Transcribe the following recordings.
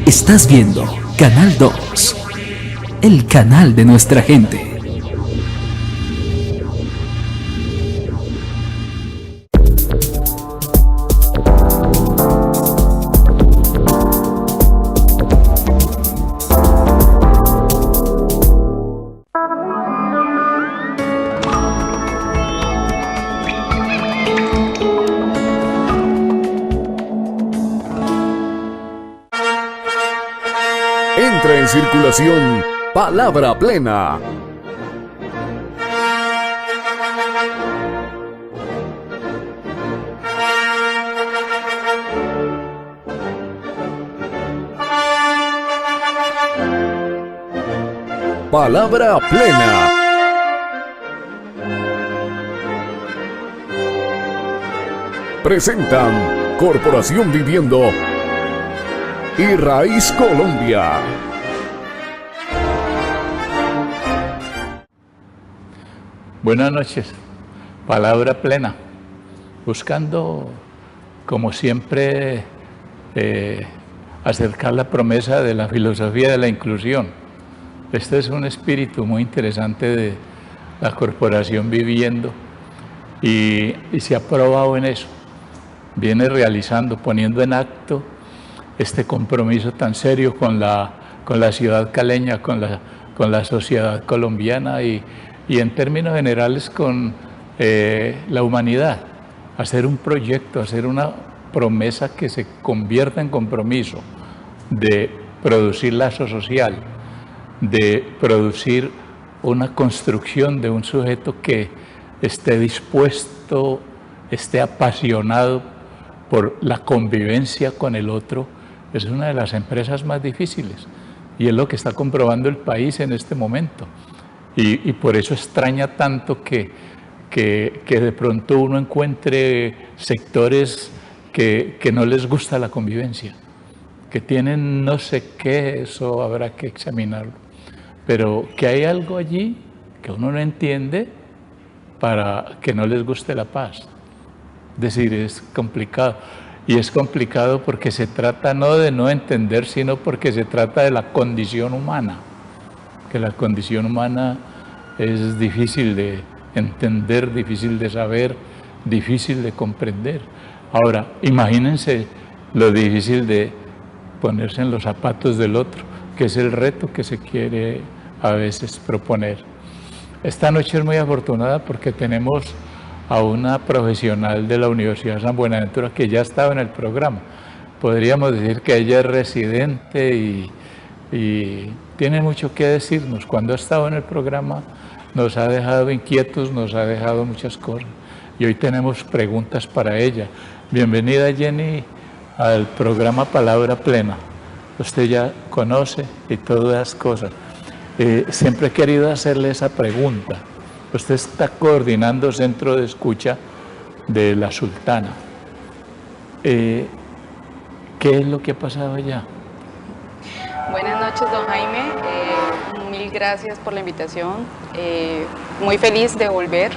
Estás viendo Canal 2, el canal de nuestra gente. Entra en circulación Palabra Plena. Palabra Plena. Presentan Corporación Viviendo y Raíz Colombia. Buenas noches, Palabra Plena, buscando como siempre acercar la promesa de la filosofía de la inclusión. Este es un espíritu muy interesante de la Corporación Viviendo y se ha probado en eso, viene realizando, poniendo en acto este compromiso tan serio con la ciudad caleña, con la sociedad colombiana y en términos generales con la humanidad. Hacer un proyecto, hacer una promesa que se convierta en compromiso de producir lazo social, de producir una construcción de un sujeto que esté dispuesto, esté apasionado por la convivencia con el otro. Es una de las empresas más difíciles y es lo que está comprobando el país en este momento. Y por eso extraña tanto que de pronto uno encuentre sectores que no les gusta la convivencia, que tienen no sé qué, eso habrá que examinarlo, pero que hay algo allí que uno no entiende para que no les guste la paz. Es decir, es complicado. Y es complicado porque se trata no de no entender, sino porque se trata de la condición humana. Que la condición humana es difícil de entender, difícil de saber, difícil de comprender. Ahora, imagínense lo difícil de ponerse en los zapatos del otro, que es el reto que se quiere a veces proponer. Esta noche es muy afortunada porque tenemos a una profesional de la Universidad San Buenaventura que ya estaba en el programa. Podríamos decir que ella es residente y tiene mucho que decirnos. Cuando ha estado en el programa nos ha dejado inquietos, nos ha dejado muchas cosas. Y hoy tenemos preguntas para ella. Bienvenida, Jenny, al programa Palabra Plena. Usted ya conoce y todas las cosas. Siempre he querido hacerle esa pregunta. Usted está coordinando Centro de Escucha de La Sultana. ¿Qué es lo que ha pasado allá? Buenas noches, don Jaime. Mil gracias por la invitación. Muy feliz de volver.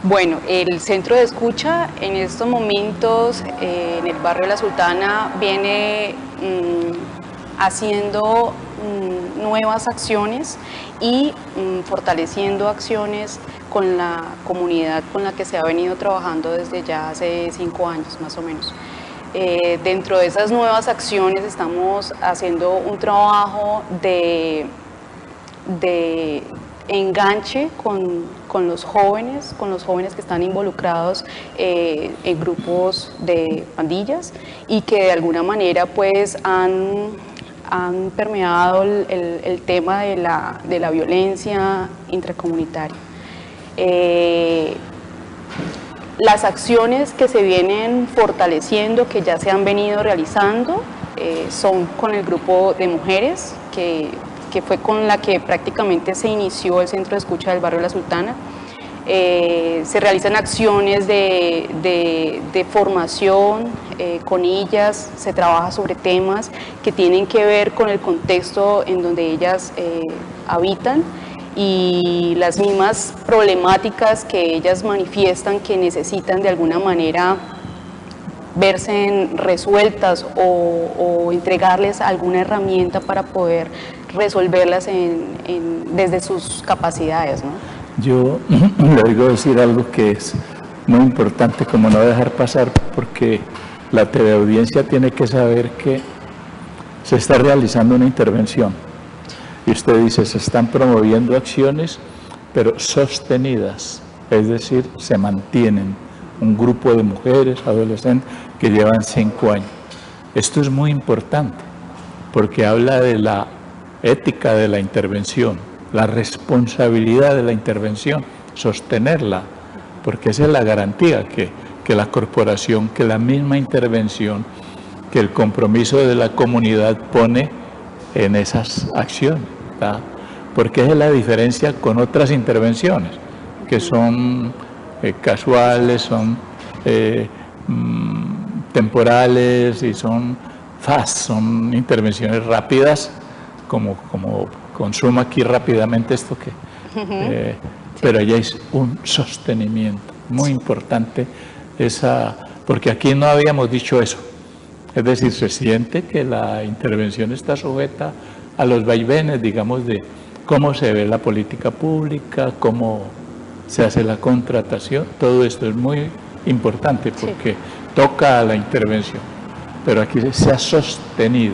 Bueno, el Centro de Escucha en estos momentos en el barrio La Sultana viene haciendo nuevas acciones y fortaleciendo acciones con la comunidad con la que se ha venido trabajando desde ya hace 5 años más o menos. Dentro de esas nuevas acciones estamos haciendo un trabajo de enganche con los jóvenes que están involucrados en grupos de pandillas y que de alguna manera pues han permeado el tema de la violencia intracomunitaria. Las acciones que se vienen fortaleciendo, que ya se han venido realizando, son con el grupo de mujeres, que fue con la que prácticamente se inició el Centro de Escucha del barrio La Sultana. Se realizan acciones de formación con ellas, se trabaja sobre temas que tienen que ver con el contexto en donde ellas habitan y las mismas problemáticas que ellas manifiestan que necesitan de alguna manera verse resueltas o entregarles alguna herramienta para poder resolverlas desde sus capacidades, ¿no? Yo le oigo decir algo que es muy importante, como no dejar pasar, porque la teleaudiencia tiene que saber que se está realizando una intervención. Y usted dice, se están promoviendo acciones, pero sostenidas, es decir, se mantienen. Un grupo de mujeres, adolescentes, que llevan 5 años. Esto es muy importante, porque habla de la ética de la intervención, la responsabilidad de la intervención, sostenerla, porque esa es la garantía que la corporación, que la misma intervención, que el compromiso de la comunidad pone en esas acciones, ¿tá? Porque esa es la diferencia con otras intervenciones, que son casuales, son temporales y son fast, son intervenciones rápidas, como consumo aquí rápidamente esto que... pero allá es un sostenimiento muy importante, porque aquí no habíamos dicho eso. Es decir, se siente que la intervención está sujeta a los vaivenes, digamos, de cómo se ve la política pública, cómo se hace la contratación. Todo esto es muy importante porque toca a la intervención, pero aquí se ha sostenido.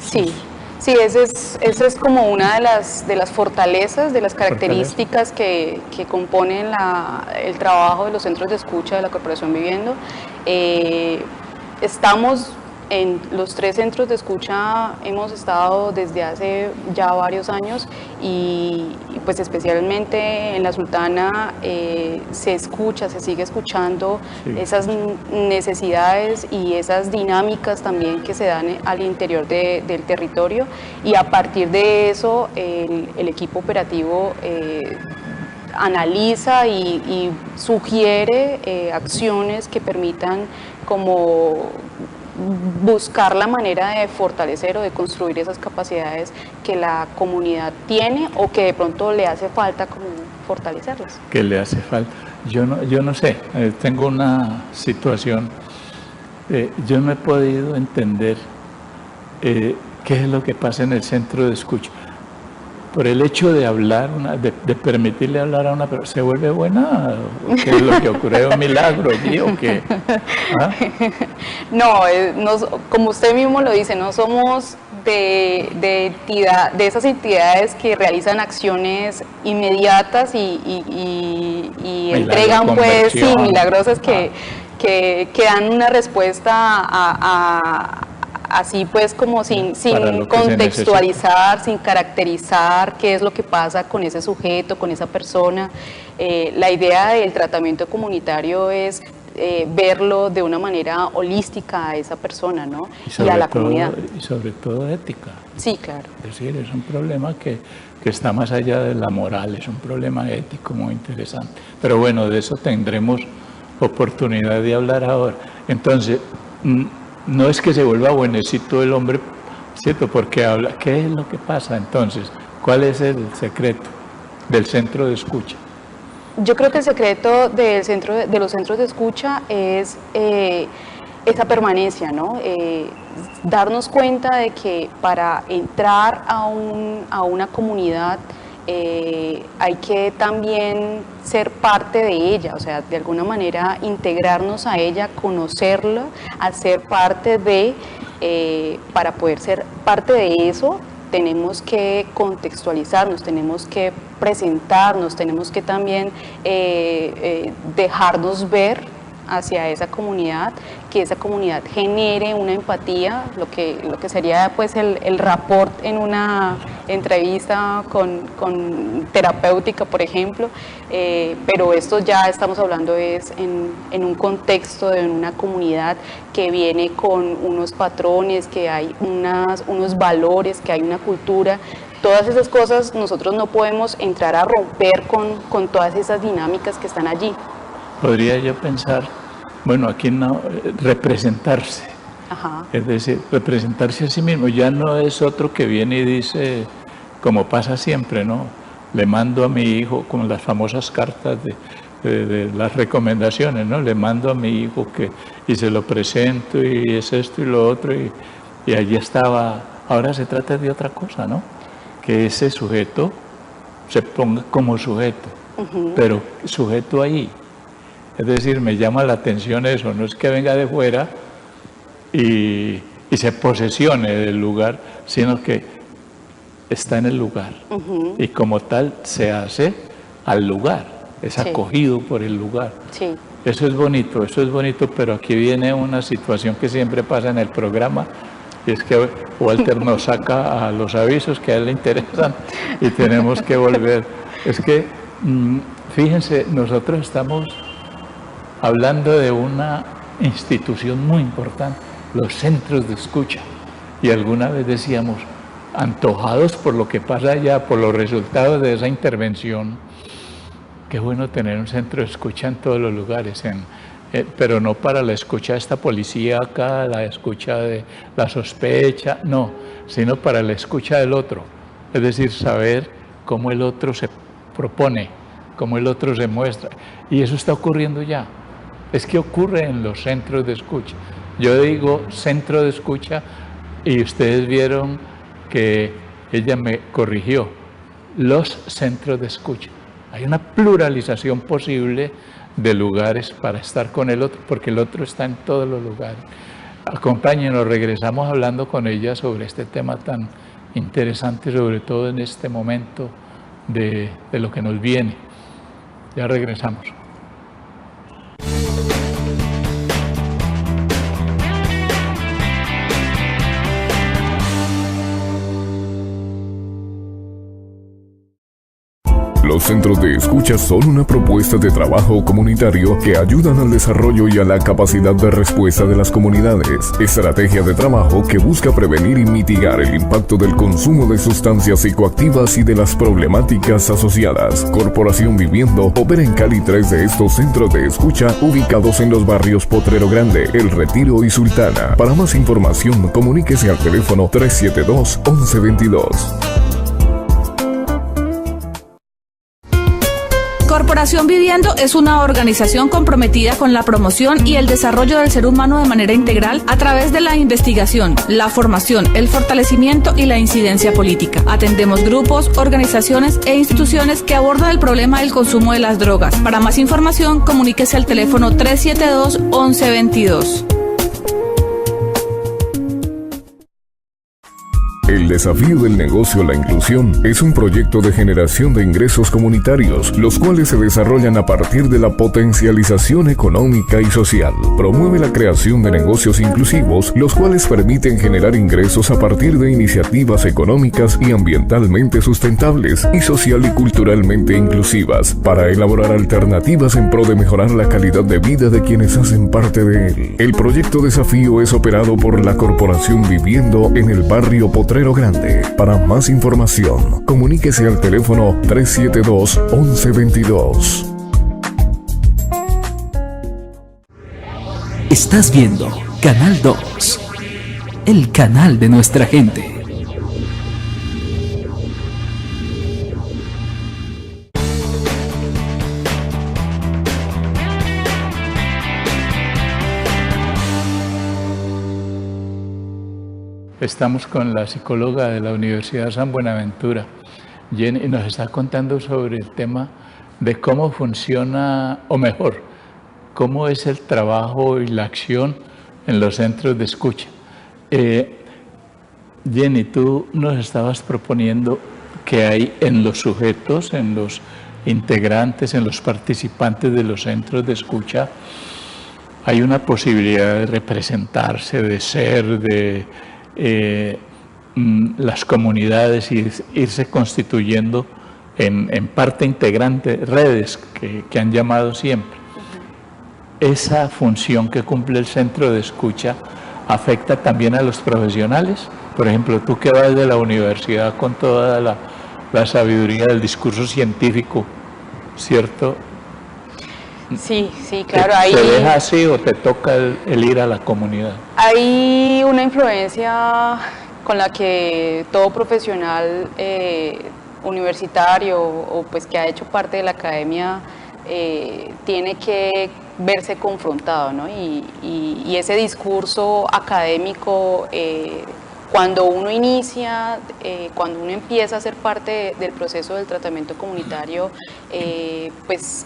Sí. Sí, esa es como una de las fortalezas, de las características que componen el trabajo de los centros de escucha de la Corporación Viviendo. Estamos en los 3 centros de escucha, hemos estado desde hace ya varios años y pues especialmente en La Sultana se escucha, se sigue escuchando esas necesidades y esas dinámicas también que se dan al interior del territorio, y a partir de eso el equipo operativo analiza y sugiere acciones que permitan como buscar la manera de fortalecer o de construir esas capacidades que la comunidad tiene o que de pronto le hace falta como fortalecerlas. Que le hace falta. Yo no sé, tengo una situación, yo no he podido entender qué es lo que pasa en el centro de escucha. Por el hecho de hablar, de permitirle hablar a una persona, ¿se vuelve buena? ¿Qué es lo que ocurre? ¿Un milagro allí o qué? ¿Ah? No, como usted mismo lo dice, no somos de esas entidades que realizan acciones inmediatas y entregan pues milagrosas que dan una respuesta así pues como sin contextualizar, sin caracterizar qué es lo que pasa con ese sujeto, con esa persona. La idea del tratamiento comunitario es verlo de una manera holística a esa persona, ¿no? Y a la comunidad. Y sobre todo ética. Sí, claro. Es decir, es un problema que está más allá de la moral, es un problema ético muy interesante. Pero bueno, de eso tendremos oportunidad de hablar ahora. Entonces, no es que se vuelva buenecito el hombre, ¿cierto? Porque habla. ¿Qué es lo que pasa entonces? ¿Cuál es el secreto del centro de escucha? Yo creo que el secreto de los centros de escucha es esa permanencia, ¿no? Darnos cuenta de que para entrar a una comunidad hay que también ser parte de ella, o sea, de alguna manera integrarnos a ella, conocerla, hacer parte para poder ser parte de eso, tenemos que contextualizarnos, tenemos que presentarnos, tenemos que también dejarnos ver hacia esa comunidad, que esa comunidad genere una empatía, lo que sería pues el rapport en una entrevista con terapéutica, por ejemplo, pero esto ya estamos hablando es en un contexto de una comunidad que viene con unos patrones, que hay unos valores, que hay una cultura. Todas esas cosas nosotros no podemos entrar a romper con todas esas dinámicas que están allí. Podría yo pensar, bueno, aquí no, representarse. Ajá. Es decir, representarse a sí mismo. Ya no es otro que viene y dice, como pasa siempre, ¿no? Le mando a mi hijo, como las famosas cartas de de las recomendaciones, ¿no? Le mando a mi hijo y se lo presento y es esto y lo otro y allí estaba. Ahora se trata de otra cosa, ¿no? Que ese sujeto se ponga como sujeto, pero sujeto ahí. Es decir, me llama la atención eso, no es que venga de fuera y se posesione del lugar, sino que está en el lugar y como tal se hace al lugar, es acogido por el lugar. Sí. Eso es bonito, pero aquí viene una situación que siempre pasa en el programa, y es que Walter nos saca a los avisos que a él le interesan y tenemos que volver. Es que, fíjense, nosotros estamos hablando de una institución muy importante, los centros de escucha, y alguna vez decíamos, antojados por lo que pasa allá, por los resultados de esa intervención, qué bueno tener un centro de escucha en todos los lugares, pero no para la escucha de esta policíaca, la escucha de la sospecha, no, sino para la escucha del otro, es decir, saber cómo el otro se propone, cómo el otro se muestra, y eso está ocurriendo ya. Es que ocurre en los centros de escucha. Yo digo centro de escucha y ustedes vieron que ella me corrigió. Los centros de escucha. Hay una pluralización posible de lugares para estar con el otro, porque el otro está en todos los lugares. Acompáñenos, regresamos hablando con ella sobre este tema tan interesante, sobre todo en este momento de lo que nos viene. Ya regresamos. Los centros de escucha son una propuesta de trabajo comunitario que ayudan al desarrollo y a la capacidad de respuesta de las comunidades. Estrategia de trabajo que busca prevenir y mitigar el impacto del consumo de sustancias psicoactivas y de las problemáticas asociadas. Corporación Viviendo opera en Cali 3 de estos centros de escucha ubicados en los barrios Potrero Grande, El Retiro y Sultana. Para más información, comuníquese al teléfono 372-1122. Corporación Viviendo es una organización comprometida con la promoción y el desarrollo del ser humano de manera integral a través de la investigación, la formación, el fortalecimiento y la incidencia política. Atendemos grupos, organizaciones e instituciones que abordan el problema del consumo de las drogas. Para más información, comuníquese al teléfono 372-1122. El desafío del negocio La Inclusión es un proyecto de generación de ingresos comunitarios, los cuales se desarrollan a partir de la potencialización económica y social. Promueve la creación de negocios inclusivos, los cuales permiten generar ingresos a partir de iniciativas económicas y ambientalmente sustentables y social y culturalmente inclusivas, para elaborar alternativas en pro de mejorar la calidad de vida de quienes hacen parte de él. El proyecto Desafío es operado por la Corporación Viviendo en el barrio Potrero Grande. Para más información, comuníquese al teléfono 372-1122. Estás viendo Canal 2, el canal de nuestra gente. Estamos con la psicóloga de la Universidad San Buenaventura, Jenny, y nos está contando sobre el tema de cómo funciona, o mejor, cómo es el trabajo y la acción en los centros de escucha. Jenny, tú nos estabas proponiendo que hay en los sujetos, en los integrantes, en los participantes de los centros de escucha, hay una posibilidad de representarse, de ser, de las comunidades y irse constituyendo en parte integrante, redes que han llamado siempre. Esa función que cumple el centro de escucha afecta también a los profesionales. Por ejemplo, tú que vas de la universidad con toda la sabiduría del discurso científico, ¿cierto? Sí, claro. ¿Te deja así o te toca el ir a la comunidad? Hay una influencia con la que todo profesional universitario o pues que ha hecho parte de la academia tiene que verse confrontado, ¿no? Y ese discurso académico, cuando uno inicia, cuando uno empieza a ser parte del proceso del tratamiento comunitario, pues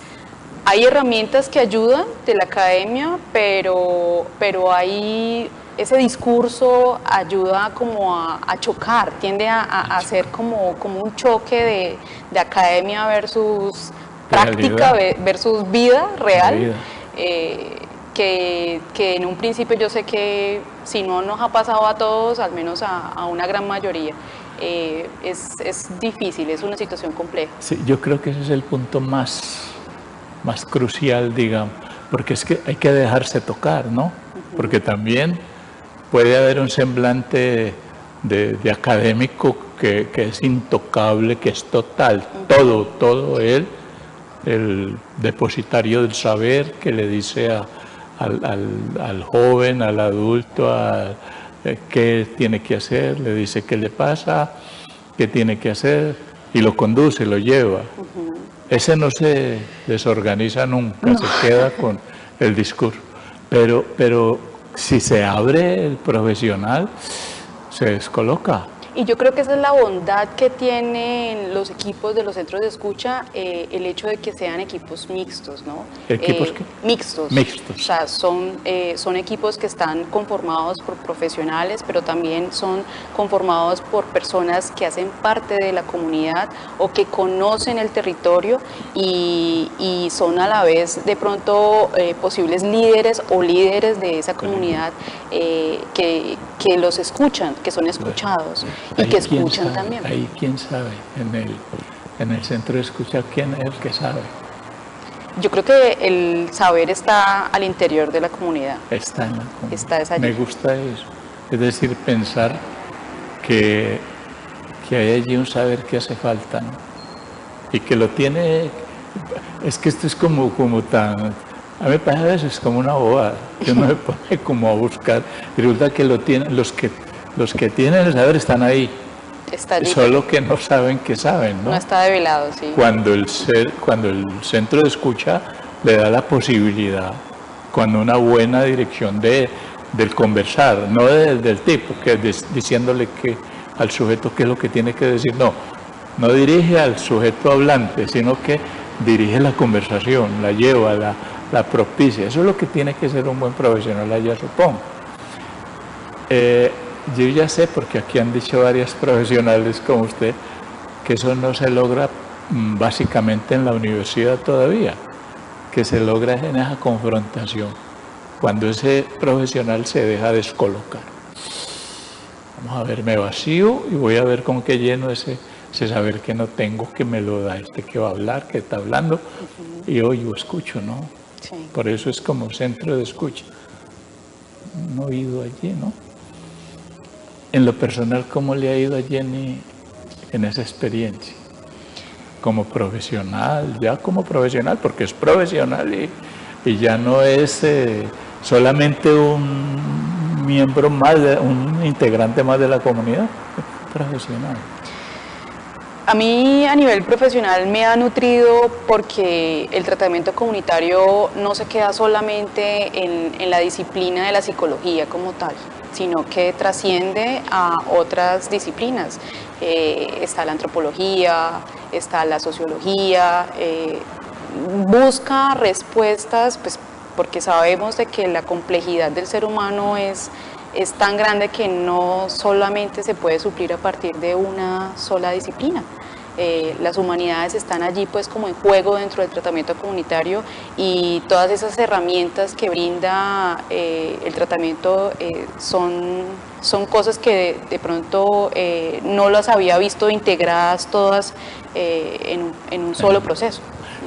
hay herramientas que ayudan de la academia, pero hay ese discurso ayuda como a chocar, tiende a ser como un choque de academia versus práctica versus vida real, que en un principio yo sé que si no nos ha pasado a todos, al menos a una gran mayoría, es difícil, es una situación compleja. Sí, yo creo que ese es el punto más crucial, digamos, porque es que hay que dejarse tocar, ¿no? Porque también puede haber un semblante de académico que es intocable, que es total, todo él, el depositario del saber, que le dice al joven, al adulto, qué tiene que hacer, le dice qué le pasa, qué tiene que hacer, y lo conduce, lo lleva. Ese no se desorganiza nunca, no. Se queda con el discurso. Pero si se abre el profesional, se descoloca. Y yo creo que esa es la bondad que tienen los equipos de los centros de escucha, el hecho de que sean equipos mixtos, ¿no? ¿Equipos qué? Mixtos. Mixtos. O sea, son equipos que están conformados por profesionales, pero también son conformados por personas que hacen parte de la comunidad o que conocen el territorio y son a la vez de pronto posibles líderes o líderes de esa comunidad que los escuchan, que son escuchados. Y que escuchan también. Ahí quién sabe, en el centro de escucha, ¿quién es el que sabe? Yo creo que el saber está al interior de la comunidad. Está en la comunidad. Está allí. Me gusta eso. Es decir, pensar que hay allí un saber que hace falta, ¿no? Y que lo tiene. Es que esto es como tan. A mí me parece a veces como una bobada, que uno se pone como a buscar. Y resulta que lo tienen los que tienen el saber están ahí, solo que no saben que saben, ¿no? No está develado, sí. Cuando el centro de escucha le da la posibilidad, cuando una buena dirección del conversar, no del tipo, que diciéndole al sujeto qué es lo que tiene que decir, no dirige al sujeto hablante, sino que dirige la conversación, la lleva, la propicia. Eso es lo que tiene que ser un buen profesional allá, supongo. Yo ya sé, porque aquí han dicho varias profesionales como usted, que eso no se logra básicamente en la universidad todavía, que se logra en esa confrontación, cuando ese profesional se deja descolocar. Vamos a ver, me vacío y voy a ver con qué lleno ese saber que no tengo, que me lo da este que va a hablar, que está hablando, y yo escucho, ¿no? Sí. Por eso es como centro de escucha. Un oído allí, ¿no? En lo personal, ¿cómo le ha ido a Jenny en esa experiencia? Como profesional, ya como profesional, porque es profesional y ya no es solamente un miembro más, un integrante más de la comunidad, es profesional. A mí a nivel profesional me ha nutrido porque el tratamiento comunitario no se queda solamente en la disciplina de la psicología como tal, sino que trasciende a otras disciplinas. Está la antropología, está la sociología, busca respuestas, pues, porque sabemos de que la complejidad del ser humano es tan grande que no solamente se puede suplir a partir de una sola disciplina. Las humanidades están allí pues como en juego dentro del tratamiento comunitario y todas esas herramientas que brinda el tratamiento son cosas que de pronto no las había visto integradas todas en un solo proceso.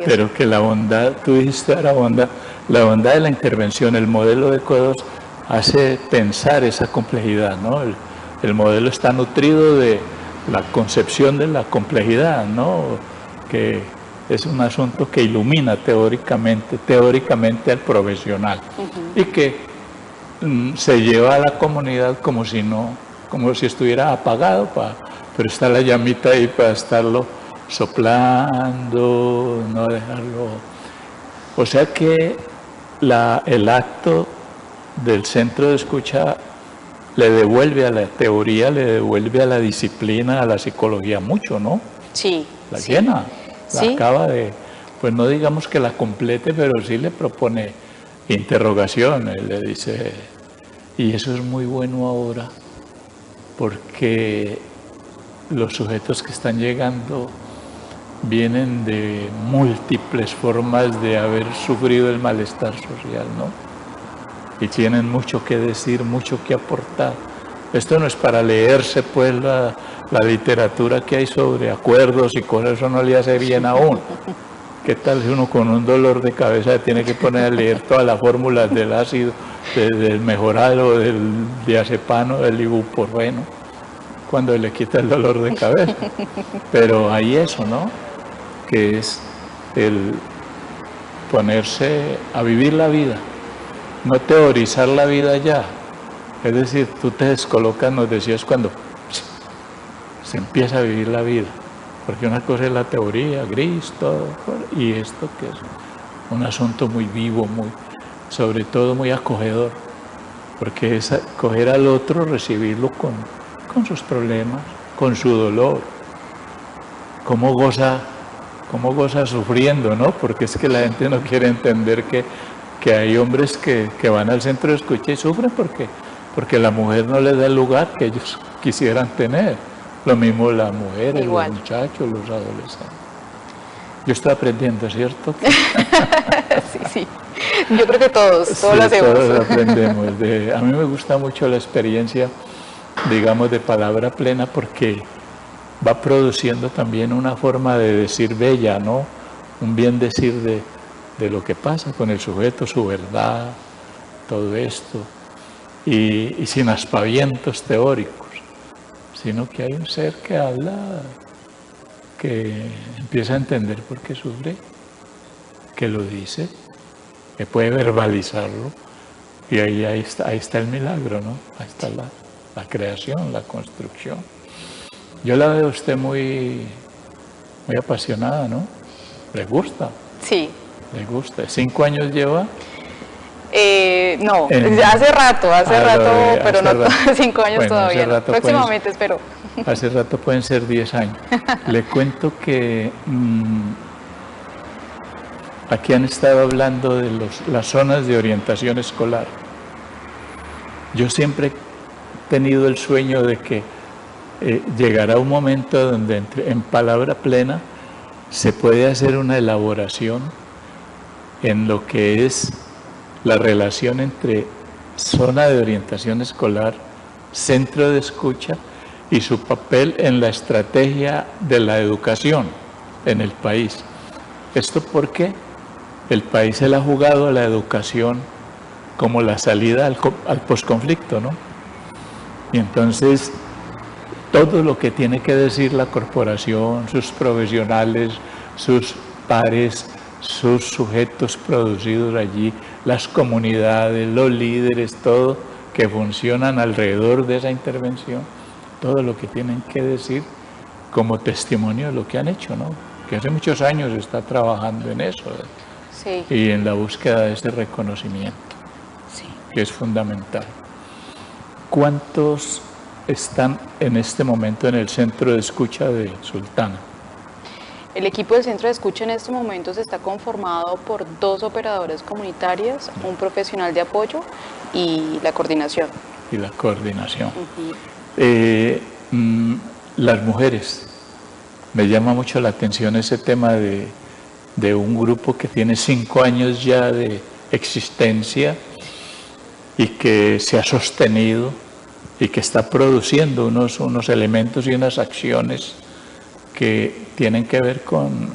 Pero que la bondad, tú dijiste la bondad de la intervención, el modelo de Coedos hace pensar esa complejidad, ¿no? El modelo está nutrido de la concepción de la complejidad, ¿no? Que es un asunto que ilumina teóricamente al profesional y que se lleva a la comunidad como si estuviera apagado, pero está la llamita ahí para estarlo soplando, no dejarlo O sea que el acto del centro de escucha le devuelve a la teoría, le devuelve a la disciplina, a la psicología mucho, ¿no? Sí. La sí. llena, la Sí. acaba de, pues no digamos que la complete, pero sí le propone interrogaciones, le dice, y eso es muy bueno ahora, porque los sujetos que están llegando vienen de múltiples formas de haber sufrido el malestar social, ¿no? Y tienen mucho que decir, mucho que aportar. Esto no es para leerse, pues, la literatura que hay sobre acuerdos y cosas, eso no le hace bien a uno. ¿Qué tal si uno con un dolor de cabeza tiene que poner a leer todas las fórmulas del ácido, del mejorado, del diazepano, del ibuprofeno, cuando le quita el dolor de cabeza? Pero hay eso, ¿no? Que es el ponerse a vivir la vida, no teorizar la vida ya. Es decir, tú te descolocas, nos decías, cuando se empieza a vivir la vida. Porque una cosa es la teoría, gris, todo, y esto que es un asunto muy vivo, sobre todo muy acogedor. Porque es acoger al otro, recibirlo con sus problemas, con su dolor. Cómo goza sufriendo, ¿no? Porque es que la gente no quiere entender que hay hombres que van al centro de escucha y sufren porque la mujer no les da el lugar que ellos quisieran tener. Lo mismo las mujeres, Igual. los muchachos, los adolescentes. Yo estoy aprendiendo, ¿cierto? Sí, sí. Yo creo que todos Sí, lo hacemos. todos aprendemos. A mí me gusta mucho la experiencia, digamos, de palabra plena, porque va produciendo también una forma de decir bella, ¿no? Un bien decir de lo que pasa con el sujeto, su verdad, todo esto, y sin aspavientos teóricos, sino que hay un ser que habla, que empieza a entender por qué sufre, que lo dice, que puede verbalizarlo, y ahí está el milagro, ¿no? Ahí está la creación, la construcción. Yo la veo a usted muy apasionada, ¿no? ¿Le gusta? Sí. ¿Le gusta? ¿5 años lleva? No, hace rato, pero no 5 años bueno, todavía. No. Próximamente espero. Hace rato pueden ser 10 años. Le cuento que aquí han estado hablando de las zonas de orientación escolar. Yo siempre he tenido el sueño de que llegará un momento donde en palabra plena se puede hacer una elaboración en lo que es la relación entre zona de orientación escolar, centro de escucha y su papel en la estrategia de la educación en el país. Esto porque el país se le ha jugado a la educación como la salida al posconflicto, ¿no? Y entonces todo lo que tiene que decir la corporación, sus profesionales, sus pares, sus sujetos producidos allí, las comunidades, los líderes, todo que funcionan alrededor de esa intervención, todo lo que tienen que decir como testimonio de lo que han hecho, ¿no? Que hace muchos años está trabajando en eso, sí, y en la búsqueda de ese reconocimiento, sí, que es fundamental. ¿Cuántos están en este momento en el centro de escucha de Sultana? El equipo del centro de escucha en estos momentos está conformado por 2 operadoras comunitarias, un profesional de apoyo y la coordinación. Y la coordinación. Uh-huh. Las mujeres, me llama mucho la atención ese tema de un grupo que tiene 5 años ya de existencia y que se ha sostenido y que está produciendo unos elementos y unas acciones que tienen que ver con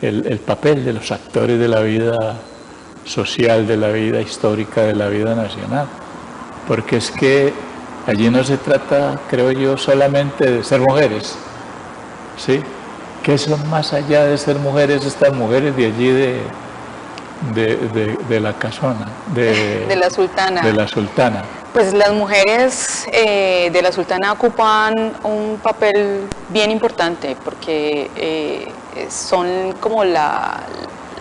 el papel de los actores de la vida social, de la vida histórica, de la vida nacional. Porque es que allí no se trata, creo yo, solamente de ser mujeres, ¿sí? ¿Qué son más allá de ser mujeres estas mujeres de allí de la casona? De la Sultana. De la Sultana. Pues las mujeres de la Sultana ocupan un papel bien importante porque son como la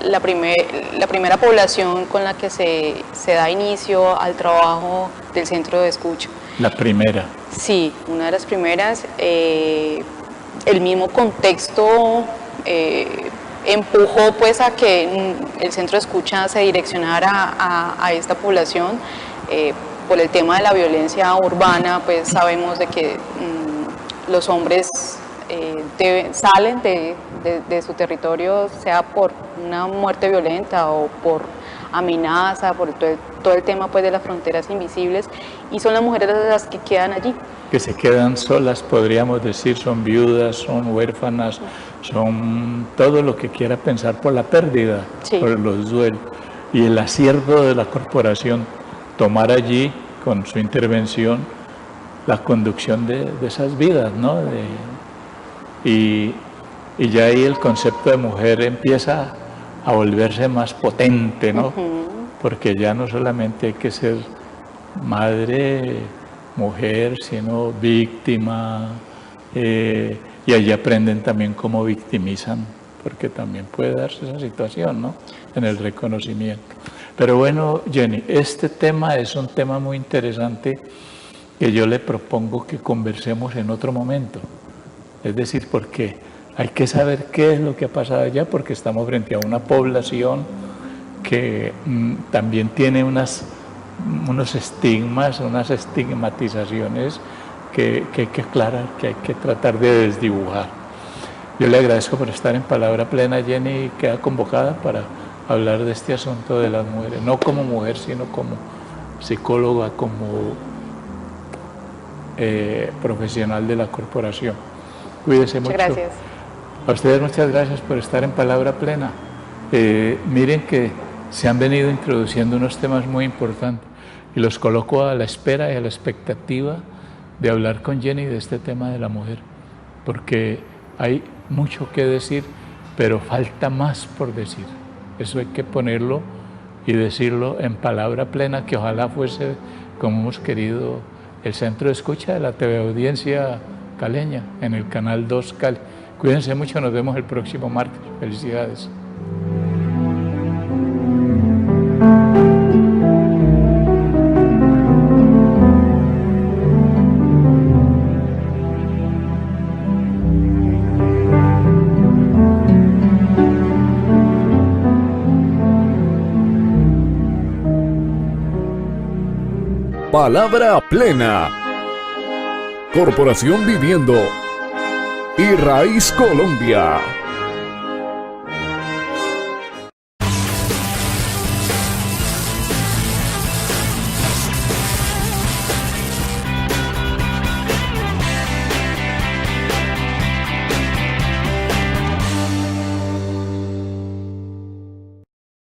la primera población con la que se da inicio al trabajo del centro de escucha. La primera. Sí, una de las primeras. El mismo contexto empujó pues a que el centro de escucha se direccionara a esta población. Por el tema de la violencia urbana, pues sabemos de que los hombres salen de su territorio, sea por una muerte violenta o por amenaza, por todo el tema pues de las fronteras invisibles, y son las mujeres las que quedan allí. Que se quedan solas, podríamos decir, son viudas, son huérfanas, son todo lo que quiera pensar por la pérdida, Sí. por los duelos. Y el acierto de la corporación, tomar allí, con su intervención, la conducción de esas vidas, ¿no? Y ya ahí el concepto de mujer empieza a volverse más potente, ¿no? Porque ya no solamente hay que ser madre, mujer, sino víctima, y allí aprenden también cómo victimizan, porque también puede darse esa situación, ¿no? En el reconocimiento. Pero bueno, Jenny, este tema es un tema muy interesante que yo le propongo que conversemos en otro momento. Es decir, porque hay que saber qué es lo que ha pasado allá, porque estamos frente a una población que también tiene unos estigmas, unas estigmatizaciones que hay que aclarar, que hay que tratar de desdibujar. Yo le agradezco por estar en Palabra Plena, Jenny, y queda convocada para hablar de este asunto de las mujeres, no como mujer, sino como psicóloga, como profesional de la corporación. Cuídese mucho. Muchas gracias. A ustedes muchas gracias por estar en Palabra Plena. Miren que se han venido introduciendo unos temas muy importantes y los coloco a la espera y a la expectativa de hablar con Jenny de este tema de la mujer, porque hay mucho que decir, pero falta más por decir. Eso hay que ponerlo y decirlo en Palabra Plena, que ojalá fuese como hemos querido el centro de escucha de la TV Audiencia Caleña, en el canal 2 Cali. Cuídense mucho, nos vemos el próximo martes. Felicidades. Palabra Plena. Corporación Viviendo y Raíz Colombia.